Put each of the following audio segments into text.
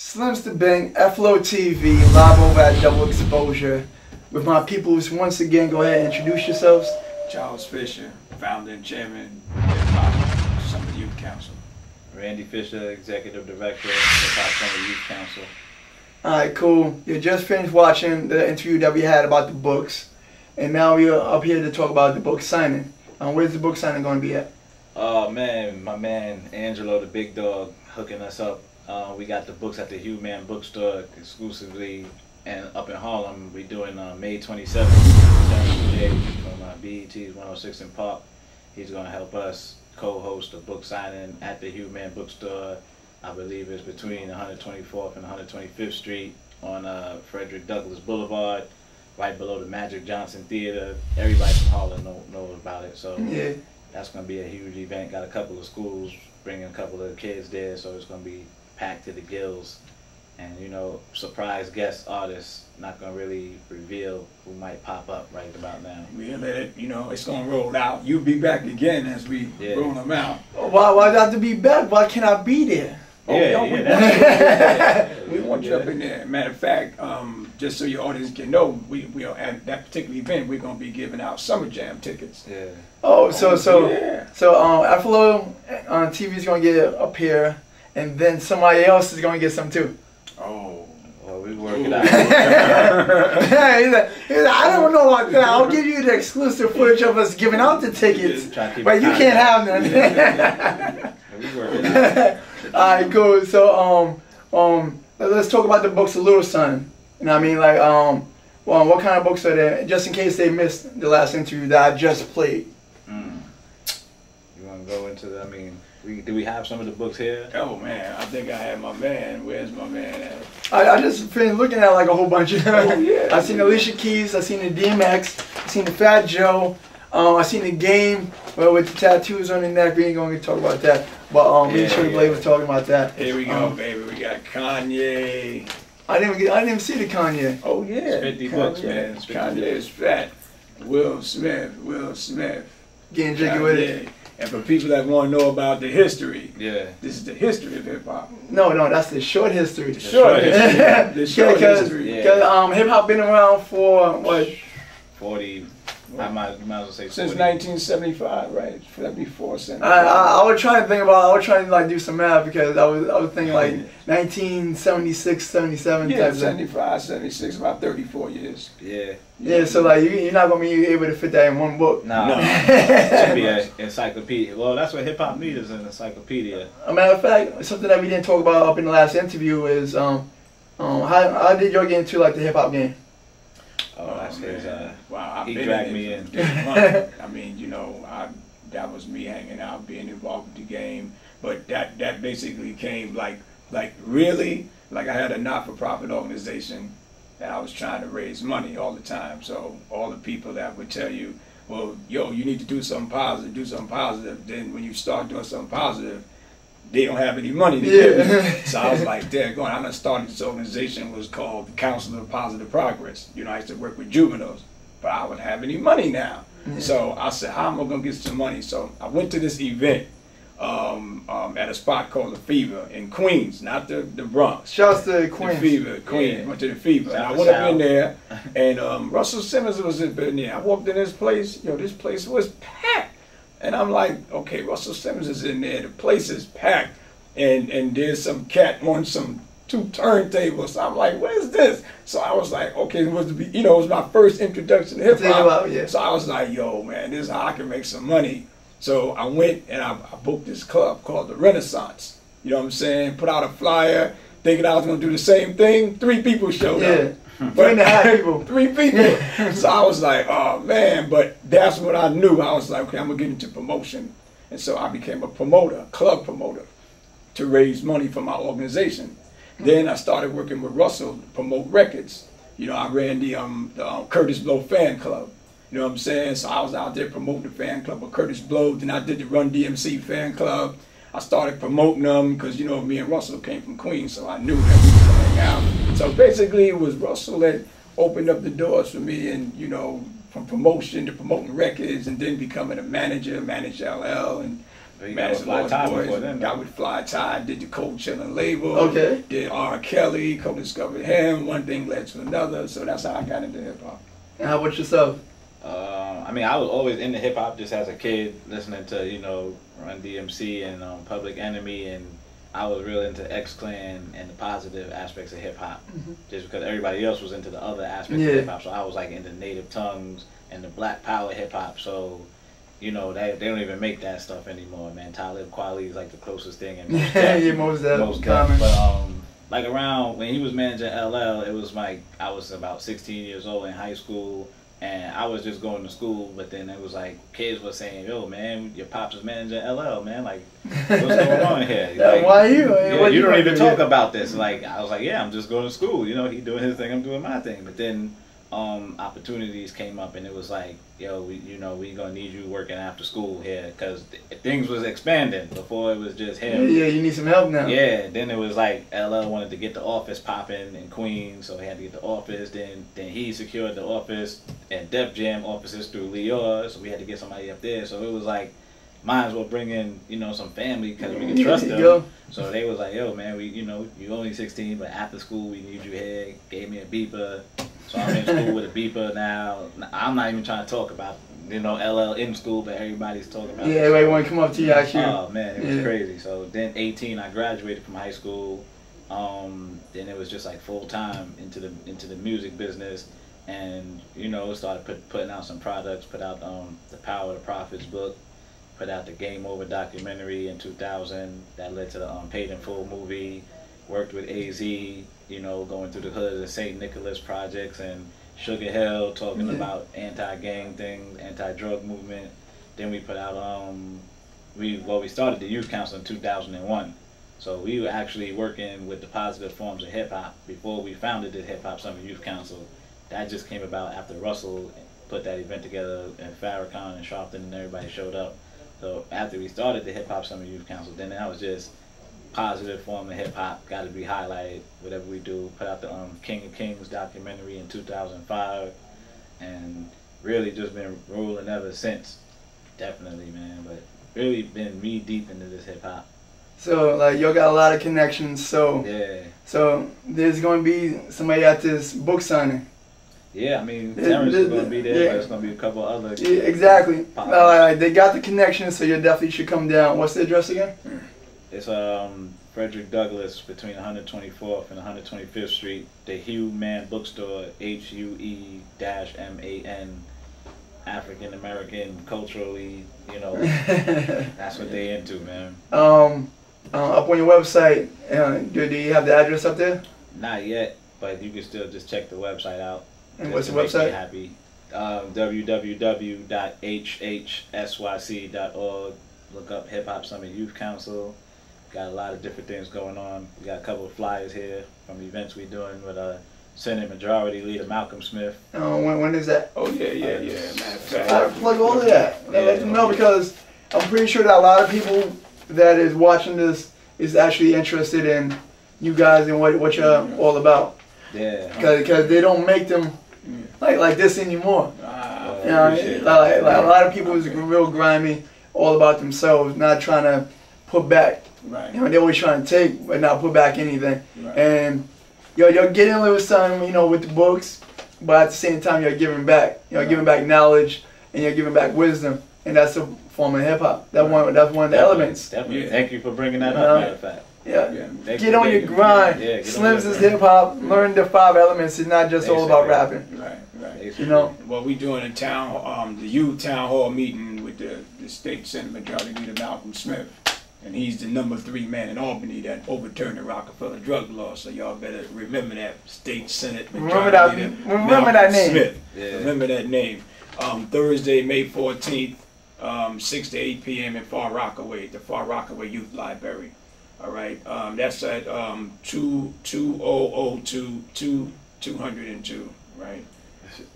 Slims to Bang, FLO TV, live over at Double Exposure. With my peoples, once again, go ahead and introduce yourselves. Charles Fisher, founder and chairman of Hip-Hop Summer Youth Council. Randy Fisher, executive director of Hip-Hop Summer Youth Council. Alright, cool. You just finished watching the interview that we had about the books. And now we're up here to talk about the book signing. Where's the book signing going to be at? Oh man, my man Angelo, the big dog, hooking us up. We got the books at the Hugh Man Bookstore exclusively, and up in Harlem, we're doing May 27th, Saturday from BET's 106 in Park. He's going to help us co-host a book signing at the Hugh Man Bookstore. I believe it's between 124th and 125th Street on Frederick Douglass Boulevard, right below the Magic Johnson Theater. Everybody from Harlem knows about it, so yeah. That's going to be a huge event. Got a couple of schools bringing a couple of kids there, so it's going to be packed to the gills. And, you know, surprise guest artists, not going to really reveal who might pop up right about now. We'll let it, you know, it's going to roll out. You'll be back again as we roll them out. Why do I have to be back? Why can't I be there? We want you up in there. Matter of fact, just so your audience can know, we are at that particular event, we're going to be giving out Summer Jam tickets. Yeah. FLO on TV is going to get up here, and then somebody else is going to get some too. Oh, well, we work it out. He's like, I don't know about that. I'll give you the exclusive footage of us giving out the tickets, but you can't have none. We work it out. Alright, cool. So, let's talk about the books a little, son. You know what I mean? Like, what kind of books are there? Just in case they missed the last interview that I just played. You want to go into the, I mean, do we have some of the books here? Oh, man. I think I have my man. Where's my man at? I just finished looking at like a whole bunch of them. Oh, yeah. I seen Alicia Keys. I seen the DMX. I seen the Fat Joe. I seen the Game with the tattoos on the neck. We ain't going to talk about that. But me and Shirley Blade was talking about that. Here we go, baby. We got Kanye. I didn't even see the Kanye. Oh yeah, it's 50 books, man. Kanye is fat. Will Smith. Getting jiggy with it. And for people that want to know about the history, this is the history of hip hop. No, that's the short history. The short history. The short history. Because hip hop been around for what? 40. You might as well say since 1975, right? 74, 75. I was trying to think about. I was trying to like do some math because I was thinking like 1976, 77. Yeah, 75, 76, about 34 years. Yeah. Yeah. So like you're not gonna be able to fit that in one book. No. It should be an encyclopedia. Well, that's what hip hop needs, is an encyclopedia. A matter of fact, something that we didn't talk about up in the last interview is how did y'all get into like the hip hop game? Oh, that's his. Wow, he dragged me in. I mean, you know, that was me hanging out, being involved with the game. But that basically came like really, like I had a not-for-profit organization that I was trying to raise money all the time. So all the people that would tell you, well, yo, you need to do something positive, do something positive. Then when you start doing something positive, they don't have any money to give you. So I was like, I'm gonna start this organization. It was called the Council of Positive Progress. You know, I used to work with juveniles, but I wouldn't have any money now. So I said, how am I gonna get some money? So I went to this event at a spot called the Fever in Queens, not the Bronx. Shouts to Queens. The Fever, Queens. Yeah. Went to the Fever. And I went up in there, and Russell Simmons was in there. I walked in this place. Yo, this place was packed. And I'm like, okay, Russell Simmons is in there. The place is packed, and there's some cat on some 2 turntables. So I'm like, what is this? So I was like, okay, it was my first introduction to hip hop. So I was like, yo, man, this is how I can make some money. So I went and I booked this club called the Renaissance. You know what I'm saying? Put out a flyer, thinking I was gonna do the same thing. 3 people showed up. 3.5 people. 3 people. So I was like, oh man, but that's what I knew. I was like, okay, I'm gonna get into promotion. And so I became a promoter, club promoter, to raise money for my organization. Then I started working with Russell to promote records. You know, I ran the Curtis Blow fan club. You know what I'm saying? So I was out there promoting the fan club with Curtis Blow. Then I did the Run DMC fan club. I started promoting them because, you know, me and Russell came from Queens, so I knew that we were going out. So basically it was Russell that opened up the doors for me, and, you know, from promotion to promoting records, and then becoming a manager, manage LL, and He got Master with Fly Lost Tie Boys, before then. got with Fly Tie, did the Cold Chillin' label. Okay. Did R. Kelly, co-discovered him. One thing led to another. So that's how I got into hip hop. And how about yourself? I mean, I was always into hip hop just as a kid, listening to, you know, Run DMC and Public Enemy, and I was real into X Clan and the positive aspects of hip hop, just because everybody else was into the other aspects of hip hop. So I was like into Native Tongues and the Black Power hip hop. So, you know, they don't even make that stuff anymore, man. Talib Kweli is like the closest thing, and most common. But like around when he was managing LL, it was like I was about 16 years old in high school. And I was just going to school, but then it was like kids were saying, "Yo, man, your pops is managing LL, man. Like, what's going on here? Like, why you? Yeah, you don't even talk about this." Like, I was like, "Yeah, I'm just going to school. You know, he doing his thing, I'm doing my thing." But then opportunities came up, and it was like, "Yo, we gonna need you working after school here," because things was expanding. Before it was just him. Yeah, you need some help now. Yeah, then it was like LL wanted to get the office popping in Queens, so he had to get the office. Then he secured the office and Def Jam offices through Leor, so we had to get somebody up there. So it was like, might as well bring in, you know, some family because we can trust them. So they was like, "Yo, man, you only 16, but after school we need you here." Gave me a beeper, so I'm in school with a beeper now. I'm not even trying to talk about, you know, LL in school, but everybody's talking about. Yeah, everybody want to come up to you, actually. Oh man, it was crazy. So then 18, I graduated from high school. Then it was just like full time into the music business, and you know, started putting out some products. Put out the Power of the Prophets book. Put out the Game Over documentary in 2000. That led to the Paid in Full movie. Worked with AZ, you know, going through the hoods of St. Nicholas projects and Sugar Hill, talking about anti-gang things, anti-drug movement. Then we put out we started the youth council in 2001. So we were actually working with the positive forms of hip hop before we founded the Hip Hop Summer Youth Council. That just came about after Russell put that event together in Farrakhan and Sharpton, and everybody showed up. So after we started the Hip Hop Summer Youth Council, then that was just positive form of hip hop, got to be highlighted, whatever we do. Put out the King of Kings documentary in 2005, and really just been rolling ever since. Definitely, man, but really been me deep into this hip hop. So like you got a lot of connections. So yeah. So there's going to be somebody at this book signing. Yeah, I mean, Terrence is going to be there, but there's going to be a couple other. Yeah, exactly. They got the connection, so you definitely should come down. What's the address again? It's Frederick Douglass between 124th and 125th Street. The Hugh Man Bookstore, HUE-MAN. African American, culturally, you know, that's what they into, man. Up on your website, do you have the address up there? Not yet, but you can still just check the website out. And what's the website? Happy. www.hhsyc.org. Look up Hip Hop Summer Youth Council. Got a lot of different things going on. We got a couple of flyers here from events we're doing with Senate Majority Leader Malcolm Smith. When is that? Oh yeah. Matter of fact, I plug all of that. Let them know, because I'm pretty sure that a lot of people that is watching this is actually interested in you guys and what you're all about. Yeah. Because they don't make them like this anymore. You know, like a lot of people is real grimy, all about themselves, not trying to put back. Right. You know, they're always trying to take, but not put back anything. Right. And you're getting a little something, you know, with the books, but at the same time you're giving back. You're giving back knowledge, and you're giving back wisdom, and that's a form of hip hop. That's one of the elements. Definitely. Thank you for bringing that up. Matter of fact. Yeah. Get on your grind. Slim's is hip hop. Learn the 5 elements. It's not just all about rapping. Right. You know. Well, we doing a the youth town hall meeting with the state Senate Majority Leader Malcolm Smith. And he's the number 3 man in Albany that overturned the Rockefeller drug law. So y'all better remember that state Senate. Remember that name. Smith. Yeah. Remember that name. Thursday, May 14th, 6 to 8 p.m. in Far Rockaway, the Far Rockaway Youth Library. All right. That's at 20002, right?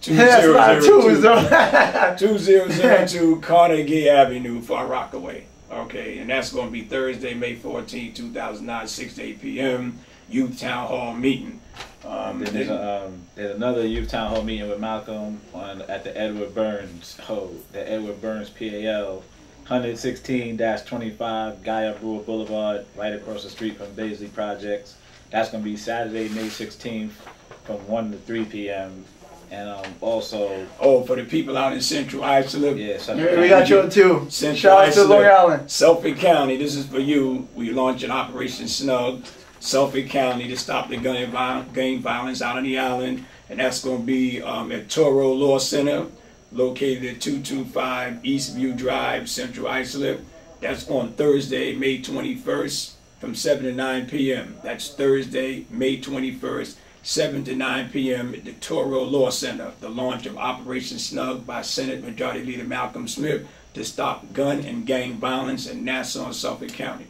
2002 Carnegie Avenue, Far Rockaway. Okay, and that's going to be Thursday, May 14, 2009, 6 to 8 p.m. Youth Town Hall meeting. There's another Youth Town Hall meeting with Malcolm at the Edward Burns, the Edward Burns PAL. 116-25 Gaia Brewer Boulevard, right across the street from Baisley Projects. That's going to be Saturday, May 16th from 1 to 3 p.m. And also... Oh, for the people out in Central Islip. Yeah, we got you too. Central Shout out to Long Island. Suffolk County, this is for you. We launching Operation Snug, Suffolk County, to stop the gang violence out on the island. And that's going to be at Toro Law Center, located at 225 Eastview Drive, Central Islip. That's on Thursday, May 21st, from 7 to 9 p.m. That's Thursday, May 21st, 7 to 9 p.m. at the Toro Law Center. The launch of Operation Snug by Senate Majority Leader Malcolm Smith to stop gun and gang violence in Nassau and Suffolk County.